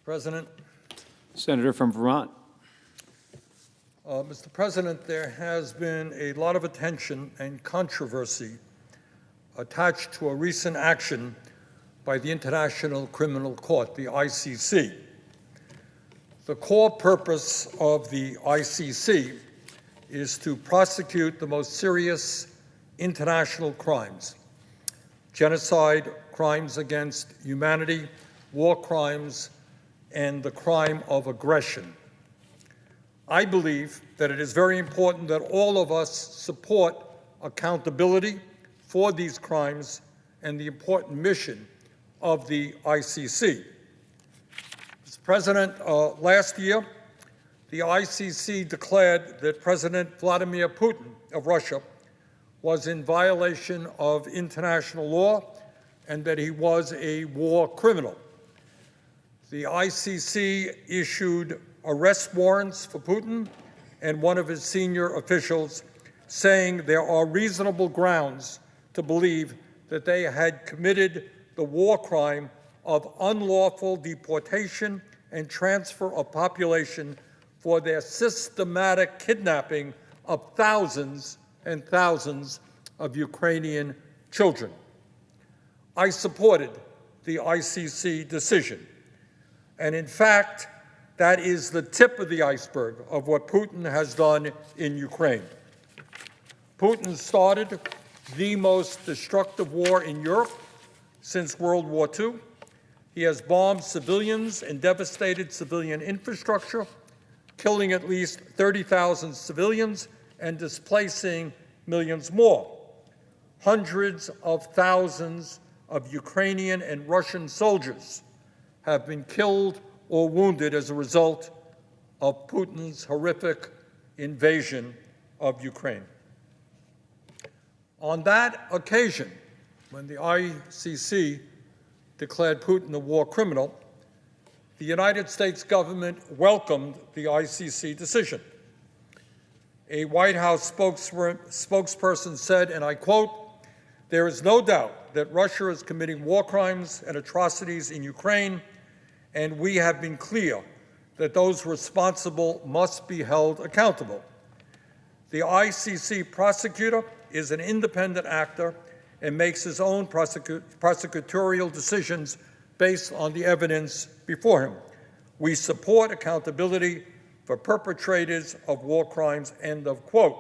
President. Senator from Vermont. Mr. President, there has been a lot of attention and controversy attached to a recent action by the International Criminal Court, the ICC. The core purpose of the ICC is to prosecute the most serious international crimes: genocide, crimes against humanity, war crimes, and the crime of aggression. I believe that it is very important that all of us support accountability for these crimes and the important mission of the ICC. Mr. President, last year, the ICC declared that President Vladimir Putin of Russia was in violation of international law and that he was a war criminal. The ICC issued arrest warrants for Putin and one of his senior officials, saying there are reasonable grounds to believe that they had committed the war crime of unlawful deportation and transfer of population for their systematic kidnapping of thousands and thousands of Ukrainian children. I supported the ICC decision. And in fact, that is the tip of the iceberg of what Putin has done in Ukraine. Putin started the most destructive war in Europe since World War II. He has bombed civilians and devastated civilian infrastructure, killing at least 30,000 civilians and displacing millions more. Hundreds of thousands of Ukrainian and Russian soldiers have been killed or wounded as a result of Putin's horrific invasion of Ukraine. On that occasion, when the ICC declared Putin a war criminal, the United States government welcomed the ICC decision. A White House spokesperson said, and I quote, "There is no doubt that Russia is committing war crimes and atrocities in Ukraine, and we have been clear that those responsible must be held accountable. The ICC prosecutor is an independent actor and makes his own prosecutorial decisions based on the evidence before him. We support accountability for perpetrators of war crimes," end of quote.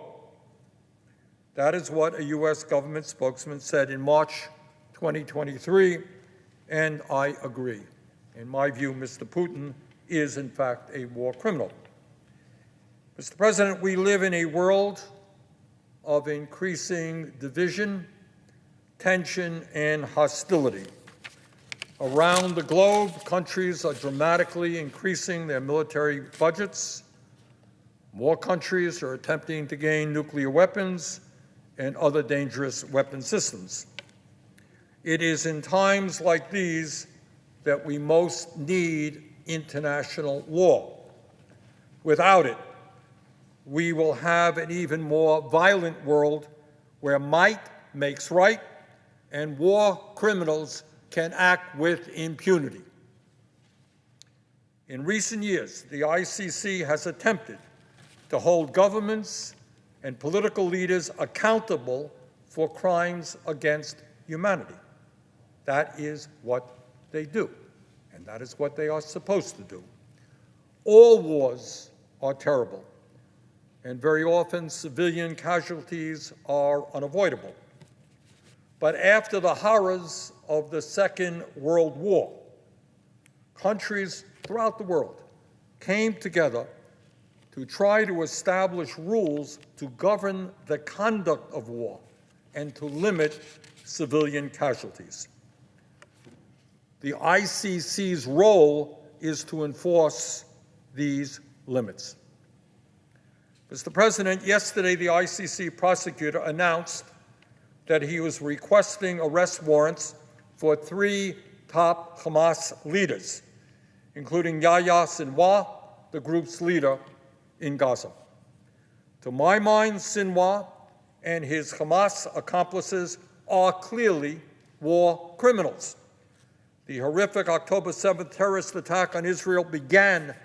That is what a U.S. government spokesman said in March 2023, and I agree. In my view, Mr. Putin is, in fact, a war criminal. Mr. President, we live in a world of increasing division, tension, and hostility. Around the globe, countries are dramatically increasing their military budgets. More countries are attempting to gain nuclear weapons and other dangerous weapon systems. It is in times like these that we most need international law. Without it, we will have an even more violent world where might makes right and war criminals can act with impunity. In recent years, the ICC has attempted to hold governments and political leaders accountable for crimes against humanity. That is what they do, and that is what they are supposed to do. All wars are terrible, and very often civilian casualties are unavoidable. But after the horrors of the Second World War, countries throughout the world came together to try to establish rules to govern the conduct of war and to limit civilian casualties. The ICC's role is to enforce these limits. Mr. President, yesterday the ICC prosecutor announced that he was requesting arrest warrants for 3 top Hamas leaders, including Yahya Sinwar, the group's leader in Gaza. To my mind, Sinwar and his Hamas accomplices are clearly war criminals. The horrific October 7th terrorist attack on Israel began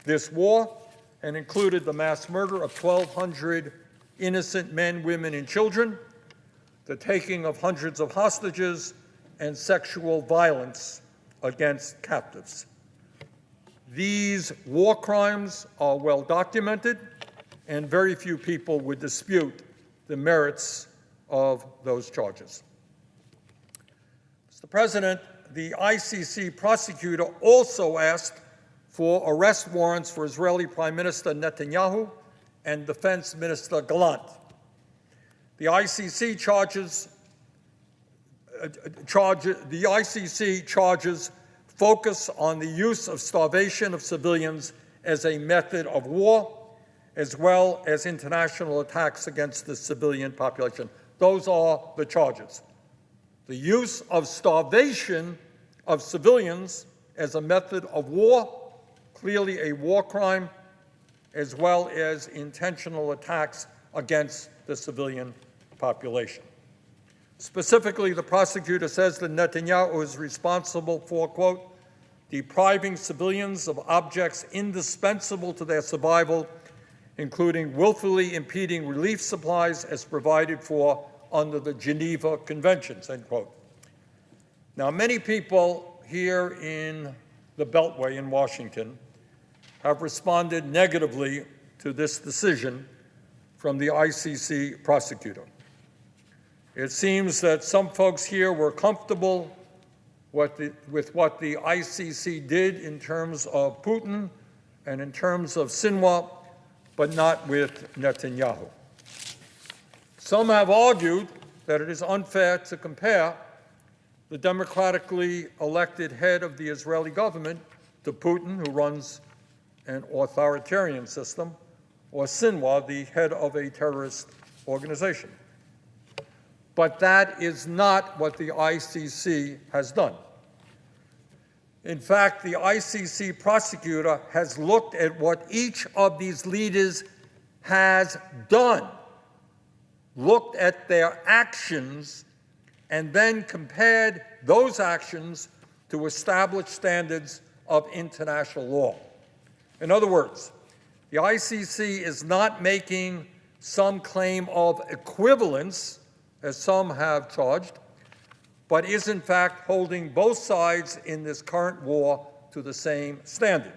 this war and included the mass murder of 1,200 innocent men, women, and children, the taking of hundreds of hostages, and sexual violence against captives. These war crimes are well documented, and very few people would dispute the merits of those charges. Mr. President, the ICC prosecutor also asked for arrest warrants for Israeli Prime Minister Netanyahu and Defense Minister Gallant. The ICC charges focus on the use of starvation of civilians as a method of war, as well as international attacks against the civilian population. Those are the charges. The use of starvation of civilians as a method of war, clearly a war crime, as well as intentional attacks against the civilian population. Specifically, the prosecutor says that Netanyahu is responsible for, quote, depriving civilians of objects indispensable to their survival, including willfully impeding relief supplies as provided for under the Geneva Conventions, end quote. Now, many people here in the Beltway in Washington have responded negatively to this decision from the ICC prosecutor. It seems that some folks here were comfortable with what the ICC did in terms of Putin and in terms of Sinwar, but not with Netanyahu. Some have argued that it is unfair to compare the democratically elected head of the Israeli government to Putin, who runs an authoritarian system, or Sinwar, the head of a terrorist organization. But that is not what the ICC has done. In fact, the ICC prosecutor has looked at what each of these leaders has done, looked at their actions, and then compared those actions to established standards of international law. In other words, the ICC is not making some claim of equivalence, as some have charged, but is in fact holding both sides in this current war to the same standard.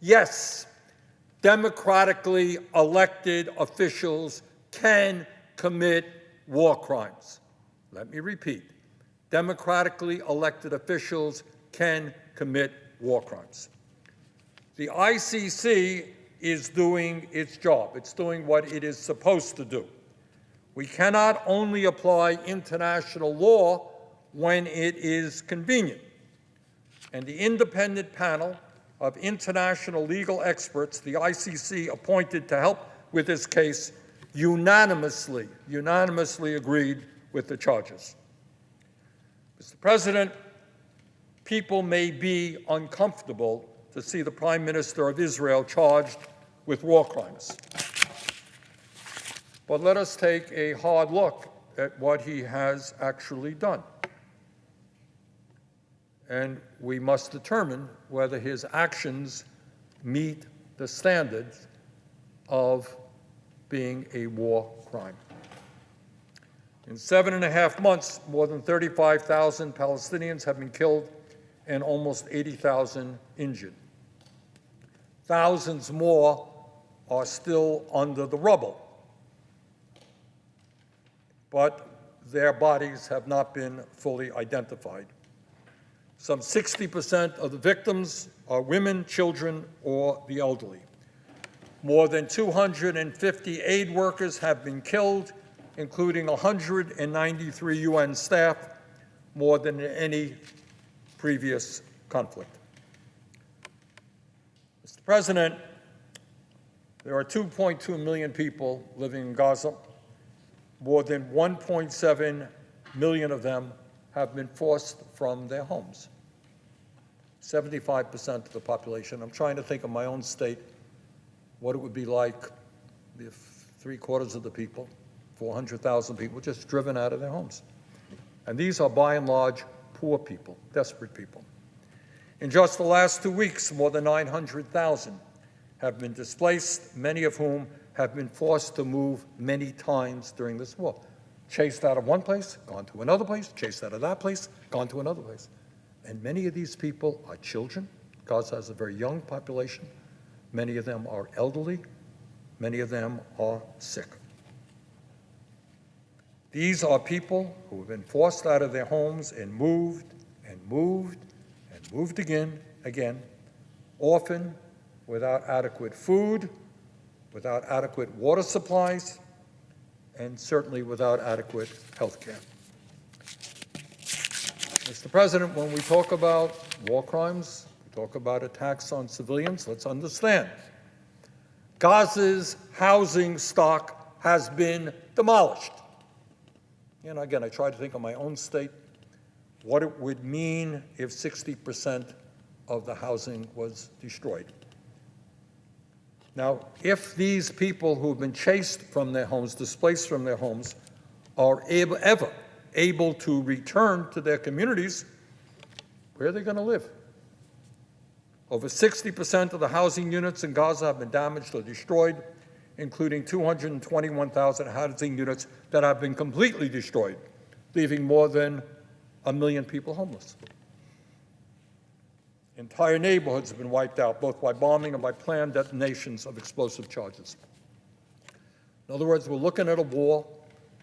Yes, democratically elected officials can commit war crimes. Let me repeat. Democratically elected officials can commit war crimes. The ICC is doing its job. It's doing what it is supposed to do. We cannot only apply international law when it is convenient. And the independent panel of international legal experts the ICC appointed to help with this case unanimously agreed with the charges. Mr. President, people may be uncomfortable to see the Prime Minister of Israel charged with war crimes. But let us take a hard look at what he has actually done. And we must determine whether his actions meet the standards of being a war crime. In 7.5 months, more than 35,000 Palestinians have been killed and almost 80,000 injured. Thousands more are still under the rubble, but their bodies have not been fully identified. Some 60% of the victims are women, children, or the elderly. More than 250 aid workers have been killed, including 193 UN staff, more than in any previous conflict. Mr. President, there are 2.2 million people living in Gaza. More than 1.7 million of them have been forced from their homes. 75% of the population. I'm trying to think of my own state, what it would be like if 3/4 of the people, 400,000 people, just driven out of their homes. And these are by and large poor people, desperate people. In just the last 2 weeks, more than 900,000 have been displaced, many of whom have been forced to move many times during this war. Chased out of one place, gone to another place, chased out of that place, gone to another place. And many of these people are children. Gaza has a very young population. Many of them are elderly. Many of them are sick. These are people who have been forced out of their homes and moved and moved and moved again, often without adequate food, without adequate water supplies, and certainly without adequate health care. Mr. President, when we talk about war crimes, we talk about attacks on civilians, let's understand. Gaza's housing stock has been demolished. And again, I try to think of my own state, what it would mean if 60% of the housing was destroyed. Now, if these people who have been chased from their homes, displaced from their homes, are ever able to return to their communities, where are they going to live? Over 60% of the housing units in Gaza have been damaged or destroyed, including 221,000 housing units that have been completely destroyed, leaving more than 1 million people homeless. Entire neighborhoods have been wiped out, both by bombing and by planned detonations of explosive charges. In other words, we're looking at a war.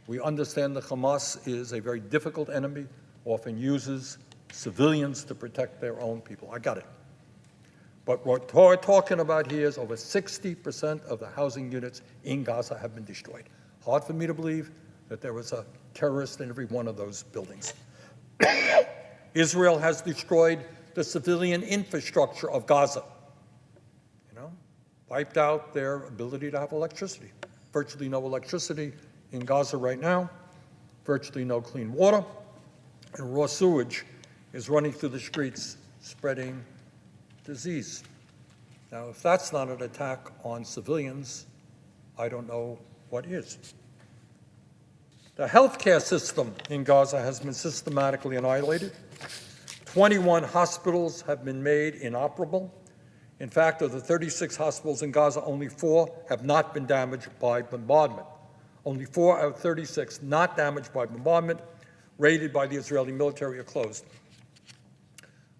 We understand that Hamas is a very difficult enemy, often uses civilians to protect their own people. I got it. But what we're talking about here is over 60% of the housing units in Gaza have been destroyed. Hard for me to believe that there was a terrorist in every one of those buildings. Israel has destroyed the civilian infrastructure of Gaza, wiped out their ability to have electricity. Virtually no electricity in Gaza right now, virtually no clean water, and raw sewage is running through the streets, spreading disease. Now, if that's not an attack on civilians, I don't know what is. The healthcare system in Gaza has been systematically annihilated. 21 hospitals have been made inoperable. In fact, of the 36 hospitals in Gaza, only 4 have not been damaged by bombardment. Only 4 out of 36 not damaged by bombardment, raided by the Israeli military, are closed.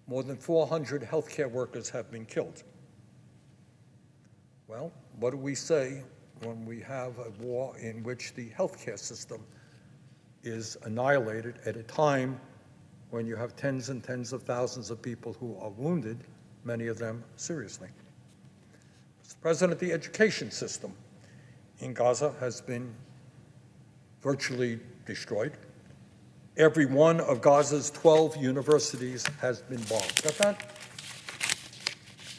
More than 400 healthcare workers have been killed. Well, what do we say when we have a war in which the healthcare system is annihilated at a time when you have tens and tens of thousands of people who are wounded, many of them seriously? Mr. President, the education system in Gaza has been virtually destroyed. Every one of Gaza's 12 universities has been bombed. Got that?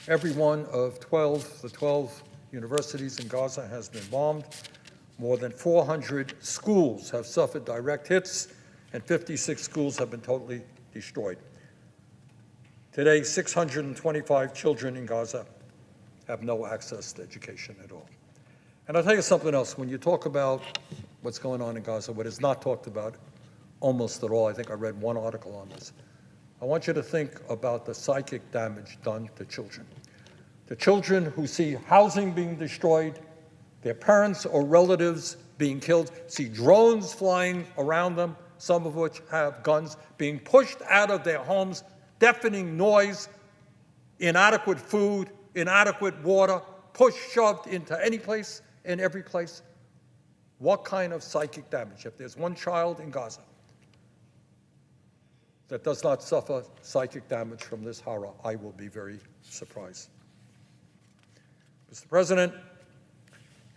Every one of the 12 universities in Gaza has been bombed. More than 400 schools have suffered direct hits, and 56 schools have been totally destroyed. Today, 625 children in Gaza have no access to education at all. And I'll tell you something else. When you talk about what's going on in Gaza, what is not talked about almost at all, I think I read one article on this, I want you to think about the psychic damage done to children. The children who see housing being destroyed, their parents or relatives being killed, see drones flying around them, some of which have guns, being pushed out of their homes, deafening noise, inadequate food, inadequate water, pushed, shoved into any place and every place. What kind of psychic damage? If there's one child in Gaza that does not suffer psychic damage from this horror, I will be very surprised. Mr. President,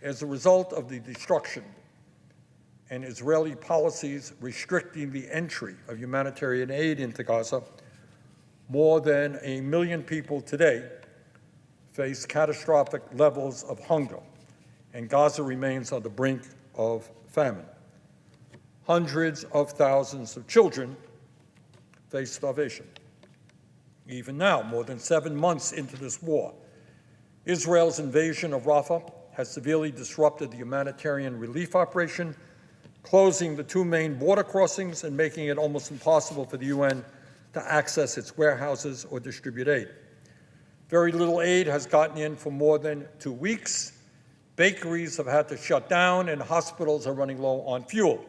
as a result of the destruction and Israeli policies restricting the entry of humanitarian aid into Gaza, more than 1 million people today face catastrophic levels of hunger, and Gaza remains on the brink of famine. Hundreds of thousands of children face starvation. Even now, more than 7 months into this war, Israel's invasion of Rafah has severely disrupted the humanitarian relief operation, closing the 2 main border crossings and making it almost impossible for the UN to access its warehouses or distribute aid. Very little aid has gotten in for more than 2 weeks. Bakeries have had to shut down, and hospitals are running low on fuel.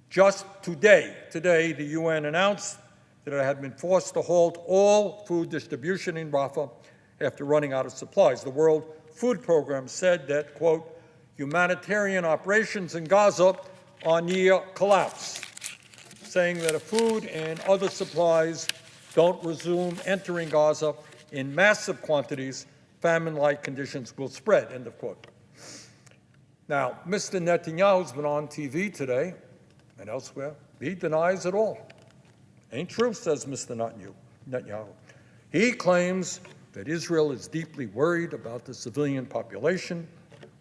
Just today, the UN announced that it had been forced to halt all food distribution in Rafah after running out of supplies. The World Food Program said that, quote, humanitarian operations in Gaza are near collapse, saying that if food and other supplies don't resume entering Gaza in massive quantities, famine-like conditions will spread, end of quote. Now, Mr. Netanyahu's been on TV today and elsewhere. He denies it all. Ain't true, says Mr. Netanyahu. He claims that Israel is deeply worried about the civilian population,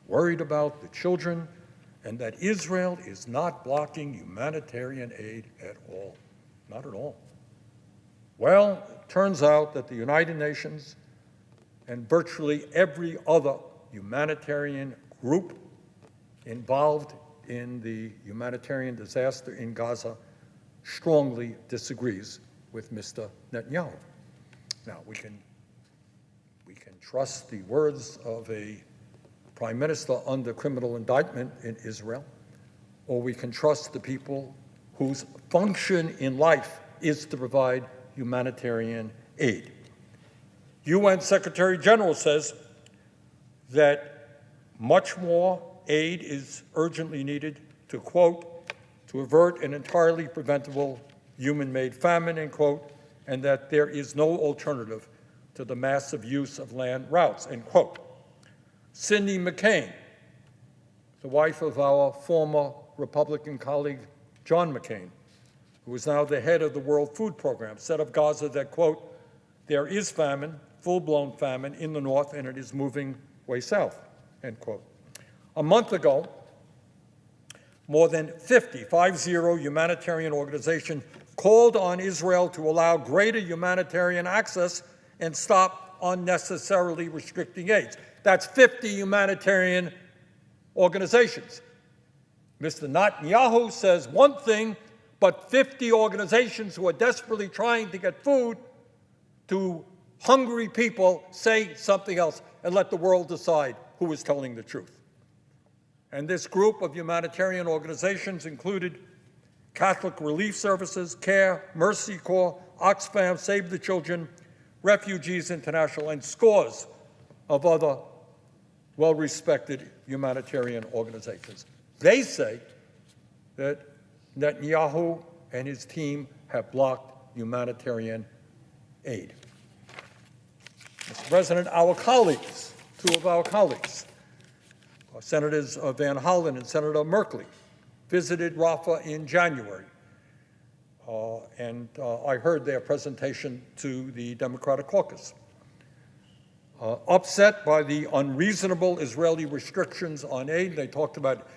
worried about the children, and that Israel is not blocking humanitarian aid at all. Not at all. Well, it turns out that the United Nations and virtually every other humanitarian group involved in the humanitarian disaster in Gaza strongly disagrees with Mr. Netanyahu. Now, we can trust the words of a prime minister under criminal indictment in Israel, or we can trust the people whose function in life is to provide humanitarian aid. UN Secretary General says that much more aid is urgently needed to, quote, to avert an entirely preventable human-made famine, end quote, and that there is no alternative to the massive use of land routes, end quote. Cindy McCain, the wife of our former Republican colleague John McCain, who is now the head of the World Food Program, said of Gaza that, quote, there is famine, full-blown famine in the north, and it is moving way south, end quote. A month ago, more than 50 humanitarian organizations called on Israel to allow greater humanitarian access and stop unnecessarily restricting aid. That's 50 humanitarian organizations. Mr. Netanyahu says one thing, but 50 organizations who are desperately trying to get food to hungry people say something else, and let the world decide who is telling the truth. And this group of humanitarian organizations included Catholic Relief Services, CARE, Mercy Corps, Oxfam, Save the Children, Refugees International, and scores of other well-respected humanitarian organizations. They say that Netanyahu and his team have blocked humanitarian aid. Mr. President, our colleagues, two of our colleagues, Senators Van Hollen and Senator Merkley, visited Rafah in January, and I heard their presentation to the Democratic caucus. Upset by the unreasonable Israeli restrictions on aid, they talked about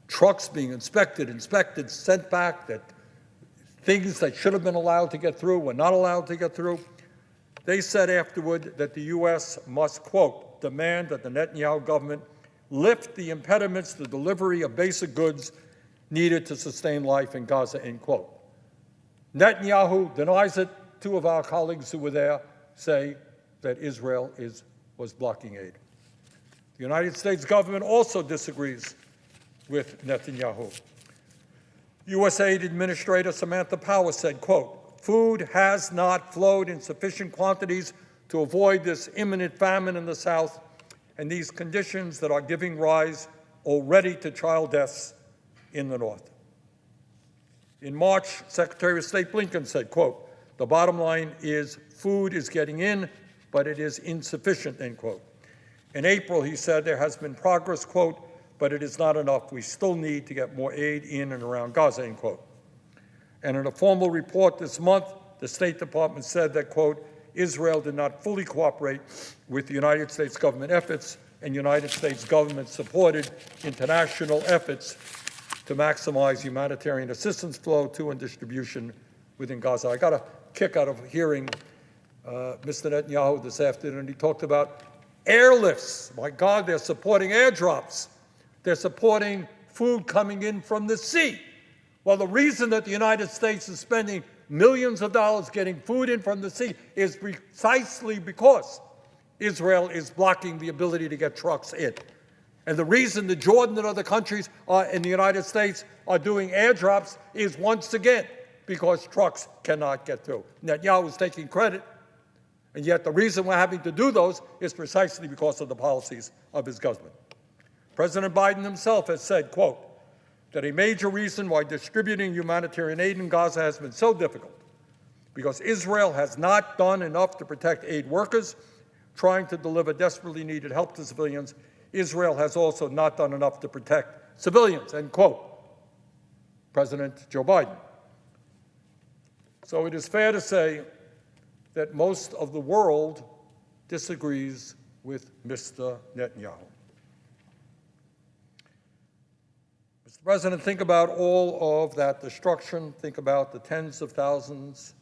trucks being inspected, sent back, that things that should have been allowed to get through were not allowed to get through. They said afterward that the U.S. must, quote, demand that the Netanyahu government lift the impediments to the delivery of basic goods needed to sustain life in Gaza, end quote. Netanyahu denies it. Two of our colleagues who were there say that Israel was blocking aid. The United States government also disagrees with Netanyahu. USAID Administrator Samantha Power said, quote, food has not flowed in sufficient quantities to avoid this imminent famine in the South and these conditions that are giving rise already to child deaths in the North. In March, Secretary of State Blinken said, quote, the bottom line is food is getting in, but it is insufficient, end quote. In April, he said there has been progress, quote, but it is not enough. We still need to get more aid in and around Gaza, end quote. And in a formal report this month, the State Department said that, quote, Israel did not fully cooperate with the United States government efforts, and United States government supported international efforts to maximize humanitarian assistance flow to and distribution within Gaza. I got a kick out of hearing Mr. Netanyahu this afternoon. He talked about airlifts. My God, they're supporting airdrops. They're supporting food coming in from the sea. Well, the reason that the United States is spending millions of dollars getting food in from the sea is precisely because Israel is blocking the ability to get trucks in. And the reason the Jordan and other countries in the United States are doing airdrops is, once again, because trucks cannot get through. Netanyahu is taking credit, and yet the reason we're having to do those is precisely because of the policies of his government. President Biden himself has said, quote, that a major reason why distributing humanitarian aid in Gaza has been so difficult because Israel has not done enough to protect aid workers trying to deliver desperately needed help to civilians. Israel has also not done enough to protect civilians, end quote. President Joe Biden. So it is fair to say that most of the world disagrees with Mr. Netanyahu. Mr. President, think about all of that destruction. Think about the tens of thousands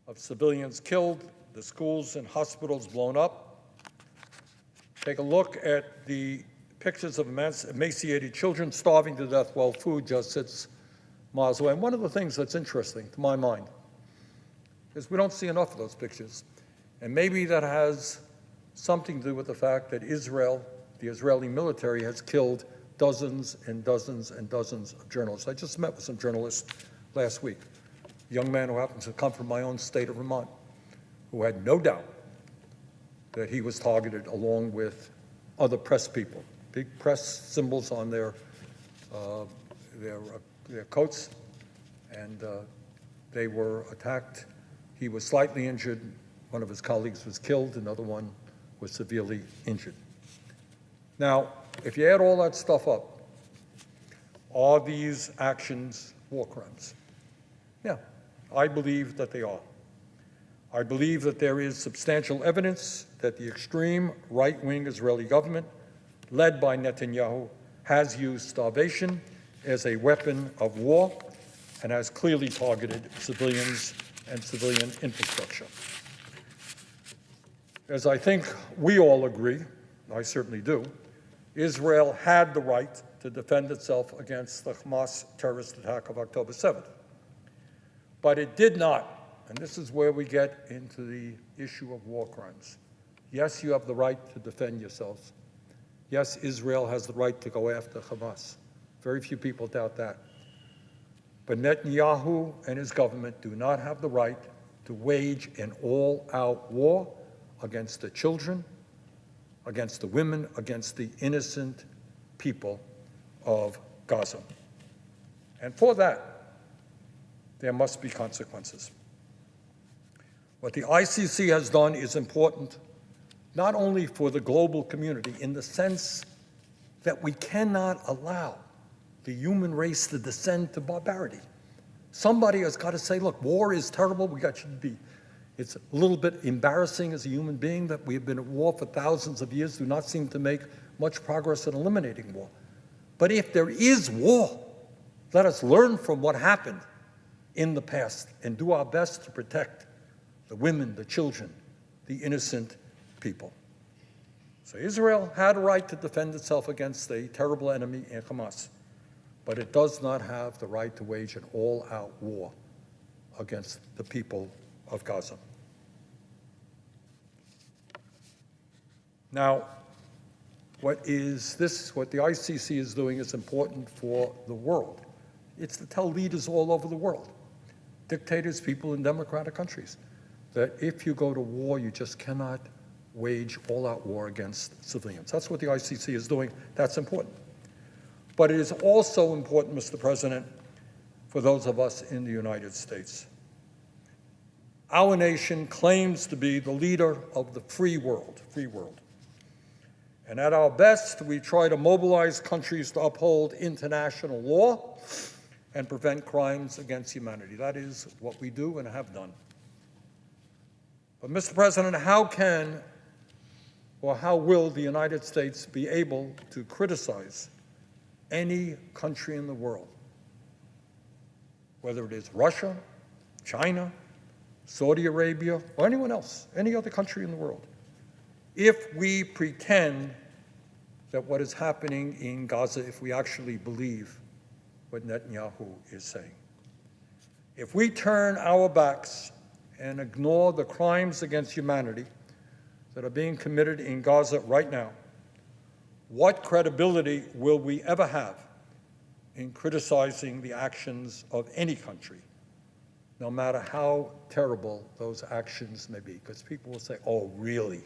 of civilians killed, the schools and hospitals blown up. Take a look at the pictures of emaciated children starving to death while food just sits miles away. And one of the things that's interesting to my mind is we don't see enough of those pictures. And maybe that has something to do with the fact that Israel, the Israeli military, has killed dozens and dozens and dozens of journalists. I just met with some journalists last week, a young man who happens to come from my own state of Vermont, who had no doubt that he was targeted along with other press people, big press symbols on their coats, and they were attacked. He was slightly injured. One of his colleagues was killed. Another one was severely injured. Now, if you add all that stuff up, are these actions war crimes? Yeah, I believe that they are. I believe that there is substantial evidence that the extreme right-wing Israeli government, led by Netanyahu, has used starvation as a weapon of war and has clearly targeted civilians and civilian infrastructure. As I think we all agree, I certainly do, Israel had the right to defend itself against the Hamas terrorist attack of October 7th. But it did not, and this is where we get into the issue of war crimes. Yes, you have the right to defend yourselves. Yes, Israel has the right to go after Hamas. Very few people doubt that. But Netanyahu and his government do not have the right to wage an all-out war against the children, against the women, against the innocent people of Gaza. And for that, there must be consequences. What the ICC has done is important not only for the global community in the sense that we cannot allow the human race to descend to barbarity. Somebody has got to say, look, war is terrible. It's a little bit embarrassing as a human being that we have been at war for thousands of years, do not seem to make much progress in eliminating war. But if there is war, let us learn from what happened in the past and do our best to protect the women, the children, the innocent people. So Israel had a right to defend itself against a terrible enemy in Hamas, but it does not have the right to wage an all-out war against the people of Gaza. Now, what the ICC is doing is important for the world. It's to tell leaders all over the world, dictators, people in democratic countries, that if you go to war, you just cannot wage all-out war against civilians. That's what the ICC is doing. That's important. But it is also important, Mr. President, for those of us in the United States. Our nation claims to be the leader of the free world. And at our best, we try to mobilize countries to uphold international law and prevent crimes against humanity. That is what we do and have done. But, Mr. President, how will the United States be able to criticize any country in the world, whether it is Russia, China, Saudi Arabia, or anyone else, any other country in the world, if we pretend that what is happening in Gaza, if we actually believe what Netanyahu is saying? If we turn our backs and ignore the crimes against humanity that are being committed in Gaza right now, what credibility will we ever have in criticizing the actions of any country, no matter how terrible those actions may be? Because people will say, oh, really?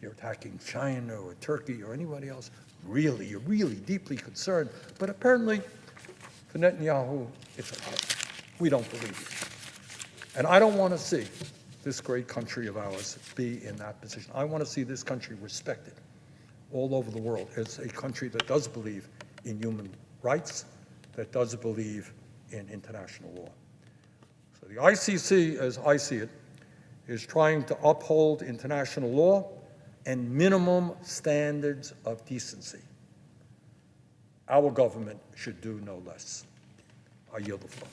You're attacking China or Turkey or anybody else? Really? You're really deeply concerned? But apparently, for Netanyahu, it's okay. We don't believe you. And I don't want to see this great country of ours be in that position. I want to see this country respected all over the world as a country that does believe in human rights, that does believe in international law. So the ICC, as I see it, is trying to uphold international law and minimum standards of decency. Our government should do no less. I yield the floor.